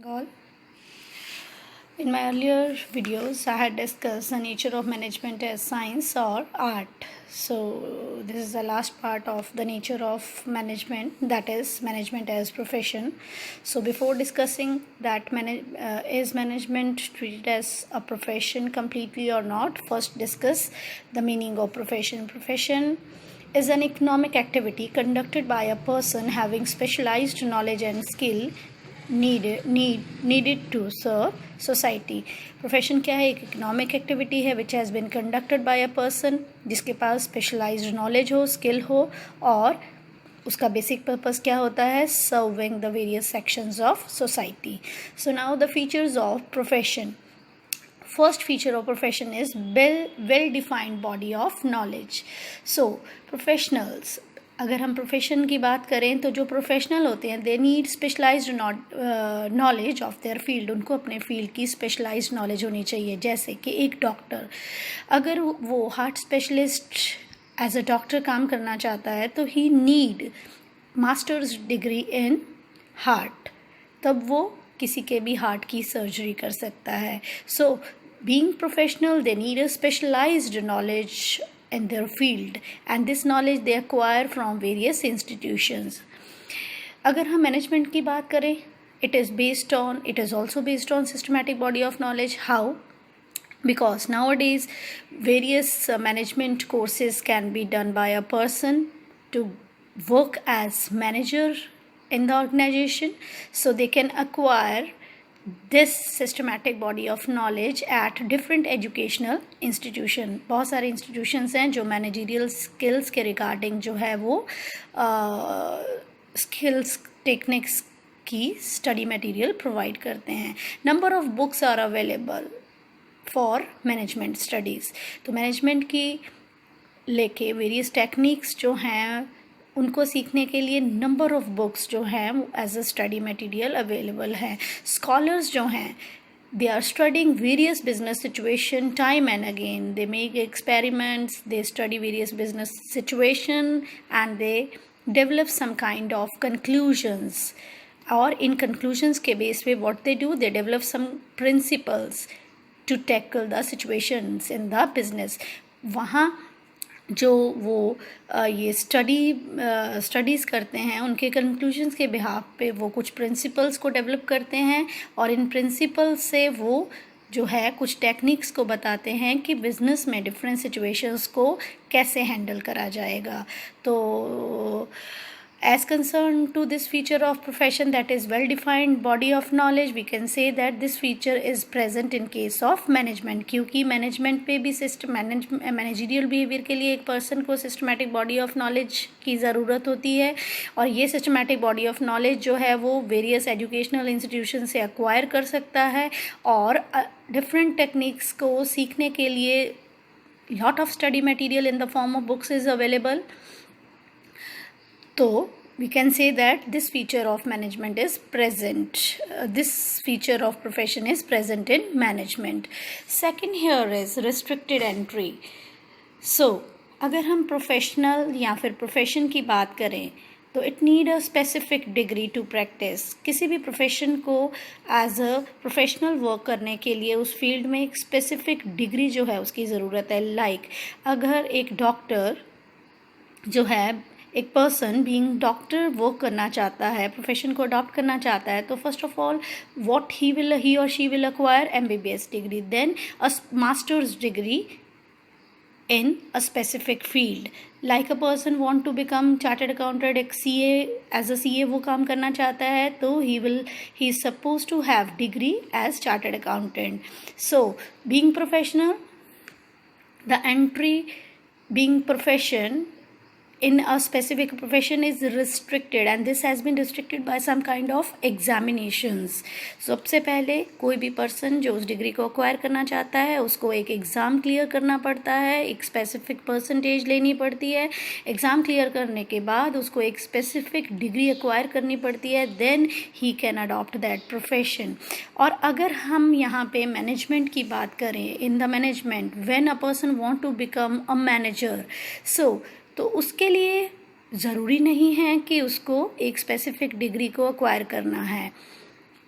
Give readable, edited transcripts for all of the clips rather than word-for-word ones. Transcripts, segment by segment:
All. In my earlier videos, I had discussed the nature of management as science or art. So, this is the last part of the nature of management, that is, management as profession. So, before discussing that, is management treated as a profession completely or not, first discuss the meaning of profession. Profession is an economic activity conducted by a person having specialized knowledge and skill needed to serve society. Profession क्या है? एक economic activity है which has been conducted by a person जिसके पास specialised knowledge हो, skill हो, और उसका basic purpose क्या होता है? Serving the various sections of society. So now the features of profession. First feature of profession is well defined body of knowledge. So professionals, अगर हम प्रोफेशन की बात करें तो जो प्रोफेशनल होते हैं they need specialised knowledge of their field. उनको अपने फील्ड की स्पेशलाइज्ड नॉलेज होनी चाहिए. जैसे कि एक डॉक्टर, अगर वो heart specialist as a doctor काम करना चाहता है तो he need masters degree in heart, तब वो किसी के भी हार्ट की सर्जरी कर सकता है. So being professional they need a specialised knowledge in their field, and this knowledge they acquire from various institutions. अगर हम मैनेजमेंट की बात करें, it is also based on systematic body of knowledge. How? Because nowadays various management courses can be done by a person to work as manager in the organization, so they can acquire this systematic body of knowledge at different educational institution. बहुत सारे institutions हैं जो managerial skills के regarding जो है वो skills techniques की study material provide करते हैं. Number of books are available for management studies. तो मैनेजमेंट की लेके वेरियस टेक्निक्स जो हैं उनको सीखने के लिए नंबर ऑफ बुक्स जो हैं वो as a study material available हैं. स्कॉलर्स जो हैं they are studying various business situation time and again. They make experiments, they study various business situation and they develop some kind of conclusions. और इन conclusions के base पे what they do, they develop some principles to tackle the situations in the business. वहाँ जो वो ये studies करते हैं उनके कंक्लूजन्स के बिहाफ पे वो कुछ प्रिंसिपल्स को डेवलप करते हैं, और इन प्रिंसिपल्स से वो जो है कुछ टेक्निक्स को बताते हैं कि बिज़नेस में डिफरेंट सिचुएशंस को कैसे हैंडल करा जाएगा. तो as concerned to this feature of profession, that is well defined body of knowledge, we can say that this feature is present in case of management. क्योंकि मैनेजमेंट पे भी managerial behaviour के लिए एक पर्सन को सिस्टमैटिक बॉडी ऑफ नॉलेज की ज़रूरत होती है, और ये सिस्टमैटिक बॉडी ऑफ नॉलेज जो है वो वेरियस एजुकेशनल इंस्टीट्यूशन से एक्वायर कर सकता है, और डिफरेंट टेक्निक्स को सीखने के लिए lot of study material in the form of books is available. So we can say that this feature of management is present. This feature of profession is present in management. Second here is restricted entry. So अगर हम professional या फिर profession की बात करें तो it need a specific degree to practise. किसी भी प्रोफेशन को एज अ प्रोफेशनल वर्क करने के लिए उस फील्ड में एक स्पेसिफिक डिग्री जो है उसकी ज़रूरत है. लाइक अगर एक डॉक्टर जो है, एक पर्सन बीइंग डॉक्टर वर्क करना चाहता है, प्रोफेशन को अडॉप्ट करना चाहता है, तो first of all what he और she will acquire MBBS degree, then a masters degree in a specific field. Like a person want to become chartered accountant, एक CA, as a CA वो काम करना चाहता है तो he is supposed to have degree as chartered accountant. So being professional, the entry being profession in a specific profession is restricted, and this has been restricted by some kind of examinations. सबसे पहले कोई भी person जो उस degree को acquire करना चाहता है उसको एक एग्ज़ाम क्लियर करना पड़ता है, एक स्पेसिफिक परसेंटेज लेनी पड़ती है. एग्ज़ाम क्लियर करने के बाद उसको एक स्पेसिफिक डिग्री अक्वायर करनी पड़ती है, then he can adopt that profession. और अगर हम यहाँ पे मैनेजमेंट की बात करें, in the management when a person want to become a manager, तो उसके लिए ज़रूरी नहीं है कि उसको एक स्पेसिफिक डिग्री को अक्वायर करना है.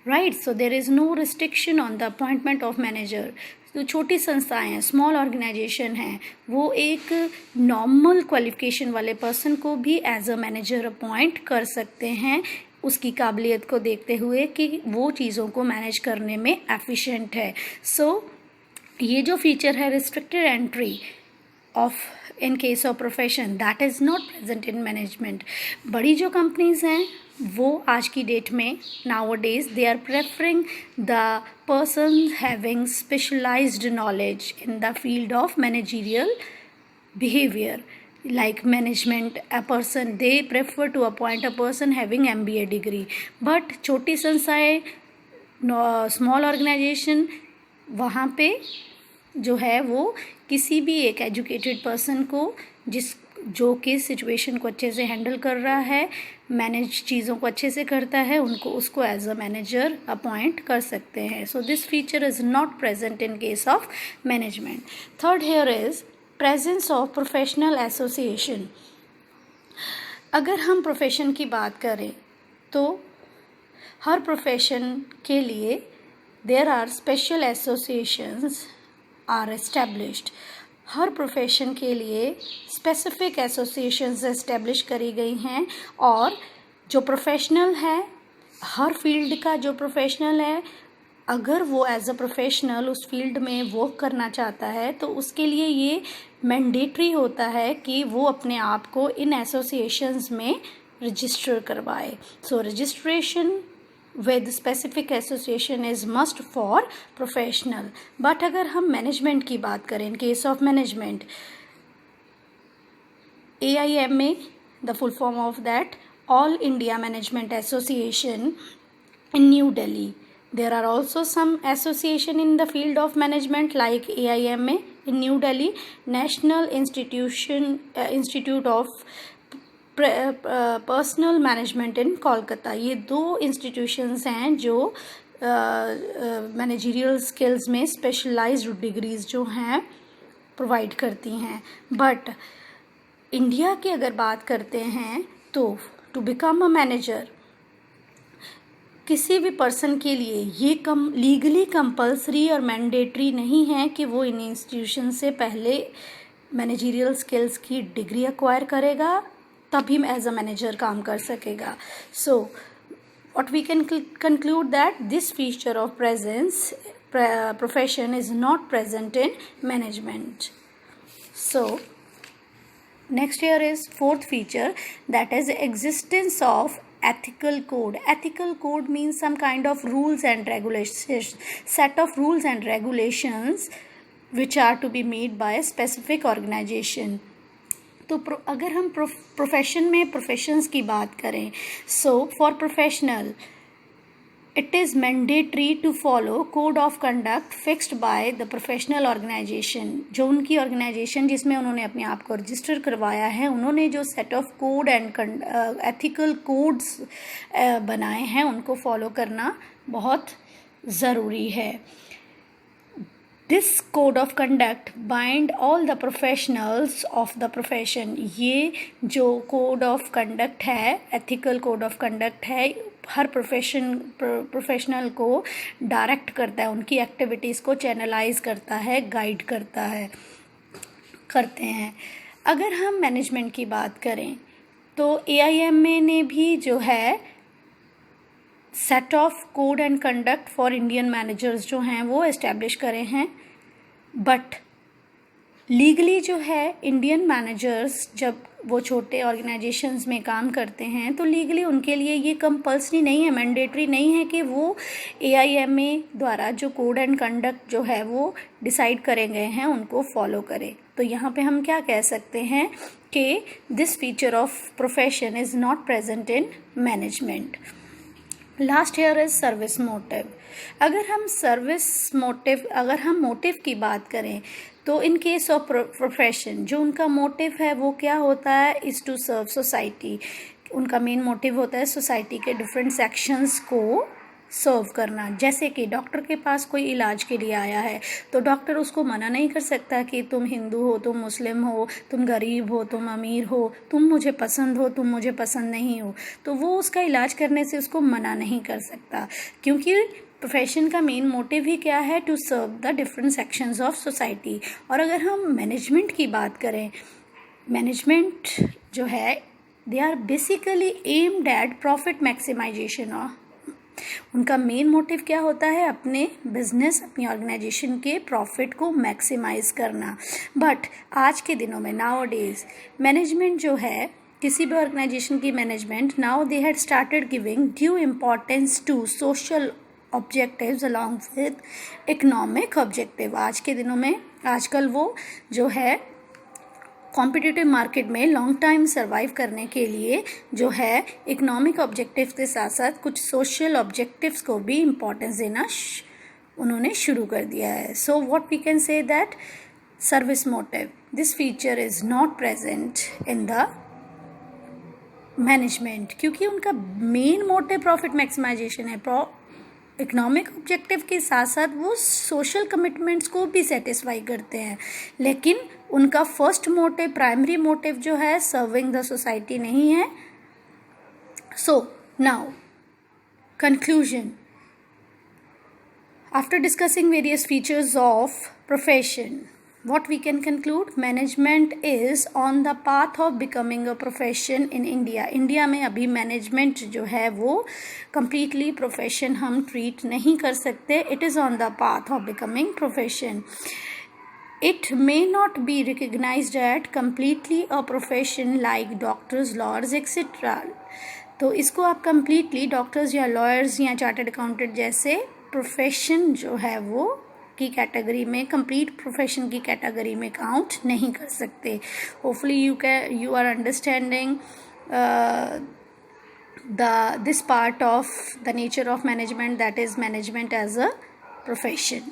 Right. So there is no restriction on the appointment of manager. जो छोटी संस्थाएं हैं, स्मॉल ऑर्गेनाइजेशन हैं, वो एक नॉर्मल क्वालिफिकेशन वाले पर्सन को भी एज अ मैनेजर अपॉइंट कर सकते हैं, उसकी काबिलियत को देखते हुए कि वो चीज़ों को मैनेज करने में एफिशिएंट है. सो ये जो फीचर है restricted entry of in case of profession, that is not present in management. बड़ी जो कंपनीज हैं वो आज की डेट में nowadays they are preferring the person having specialized knowledge in the field of managerial behavior, like management. A person, they prefer to appoint a person having MBA degree. But छोटी संस्थाएं, small organisation, वहाँ पे जो है वो किसी भी एक एजुकेटेड पर्सन को जो कि सिचुएशन को अच्छे से हैंडल कर रहा है, मैनेज चीज़ों को अच्छे से करता है, उसको एज अ मैनेजर अपॉइंट कर सकते हैं. So this feature is not present in case of management. Third here is presence of professional association. अगर हम प्रोफेशन की बात करें तो हर प्रोफेशन के लिए there are special associations are established. हर प्रोफेशन के लिए स्पेसिफिक एसोसिएशंस एस्टेब्लिश करी गई हैं, और जो प्रोफेशनल है, हर फील्ड का जो प्रोफेशनल है, अगर वो एज अ प्रोफेशनल उस फील्ड में वर्क करना चाहता है तो उसके लिए ये मैंडेटरी होता है कि वो अपने आप को इन एसोसिएशंस में रजिस्टर करवाए. सो registration with specific association is must for professional. but अगर हम मैनेजमेंट की बात करें, in case of management, AIMA, the full form of that, All India Management Association in New Delhi. There are also some association in the field of management like AIMA in New Delhi, National Institute of personnel management in Kolkata. ये 2 institutions हैं जो managerial skills में specialised degrees जो हैं provide करती हैं. But India की अगर बात करते हैं तो टू बिकम अ मैनेजर किसी भी पर्सन के लिए ये लीगली कंपल्सरी और मैंडेटरी नहीं है कि वो इन इंस्टीट्यूशन से पहले मैनेजरियल स्किल्स की डिग्री एक्वायर करेगा, तभी एज अ मैनेजर काम कर सकेगा. सो what we can conclude that this feature of presence profession is not present in management. So next here is fourth feature, that is existence of ethical code. Ethical code means some kind of rules and regulations, set of rules and regulations which are to be made by a specific organization. तो अगर हम profession में professions की बात करें, so for professional it is mandatory to follow code of conduct fixed by the professional organisation. जो उनकी organisation जिसमें उन्होंने अपने आप को रजिस्टर करवाया है, उन्होंने जो set of code and ethical codes बनाए हैं उनको फॉलो करना बहुत ज़रूरी है. This code of conduct bind all the professionals of the profession. ये जो code of conduct है, ethical code of conduct है, हर प्रोफेशनल को डायरेक्ट करता है, उनकी एक्टिविटीज़ को चैनलाइज करता है, गाइड करते हैं. अगर हम मैनेजमेंट की बात करें तो AIMA ने भी जो है set of code and conduct for Indian managers जो हैं वो एस्टेब्लिश करे हैं. बट लीगली जो है इंडियन मैनेजर्स जब वो छोटे ऑर्गेनाइजेशंस में काम करते हैं तो लीगली उनके लिए ये कंपल्सरी नहीं है, मैंडेटरी नहीं है कि वो AIMA द्वारा जो कोड एंड कंडक्ट जो है वो डिसाइड करे गए हैं उनको फॉलो करें. तो यहाँ पे हम क्या कह सकते हैं कि this feature of profession is not present in management. Last year is service motive. अगर हम मोटिव की बात करें तो इन केस ऑफ प्रोफेशन जो उनका मोटिव है वो क्या होता है, इज़ टू सर्व सोसाइटी. उनका मेन मोटिव होता है सोसाइटी के डिफरेंट सेक्शंस को सर्व करना। जैसे कि डॉक्टर के पास कोई इलाज के लिए आया है तो डॉक्टर उसको मना नहीं कर सकता कि तुम हिंदू हो, तुम मुस्लिम हो, तुम गरीब हो, तुम अमीर हो, तुम मुझे पसंद हो, तुम मुझे पसंद नहीं हो। तो वो उसका इलाज करने से उसको मना नहीं कर सकता, क्योंकि प्रोफेशन का मेन मोटिव ही क्या है, to serve the different sections of society. और अगर हम मैनेजमेंट की बात करें, मैनेजमेंट जो है they are basically aimed at profit maximisation. उनका मेन मोटिव क्या होता है, अपने बिजनेस, अपनी ऑर्गेनाइजेशन के प्रॉफिट को मैक्सिमाइज करना। बट आज के दिनों में, नाउ डेज, मैनेजमेंट जो है, किसी भी ऑर्गेनाइजेशन की management, now they had started giving due importance to social objectives along with economic objective. आज के दिनों में, आजकल वो जो है कॉम्पिटिटिव मार्केट में लॉन्ग टाइम सर्वाइव करने के लिए जो है इकोनॉमिक ऑब्जेक्टिव्स के साथ साथ कुछ सोशल ऑब्जेक्टिव्स को भी इम्पोर्टेंस देना उन्होंने शुरू कर दिया है। So what we can say that service motive, this feature is not present in the management, क्योंकि उनका मेन मोटिव प्रॉफिट मैक्सिमाइजेशन है। इकोनॉमिक ऑब्जेक्टिव के साथ साथ वो सोशल कमिटमेंट्स को भी सेटिस्फाई करते हैं, लेकिन उनका फर्स्ट मोटिव, प्राइमरी मोटिव जो है, सर्विंग द सोसाइटी नहीं है। So now conclusion, after discussing various features of profession, what we can conclude, management is on the path of becoming a profession in India. India में अभी management जो है वो completely profession हम treat नहीं कर सकते. It is on the path of becoming profession. It may not be recognized at completely a profession like doctors, lawyers, etc. तो इसको आप completely डॉक्टर्स या लॉयर्स या चार्टर्ड अकाउंटेंट जैसे प्रोफेशन जो है वो की कैटेगरी में, कंप्लीट प्रोफेशन की कैटेगरी में काउंट नहीं कर सकते. Hopefully you are understanding this part of the nature of management, that is management as a profession.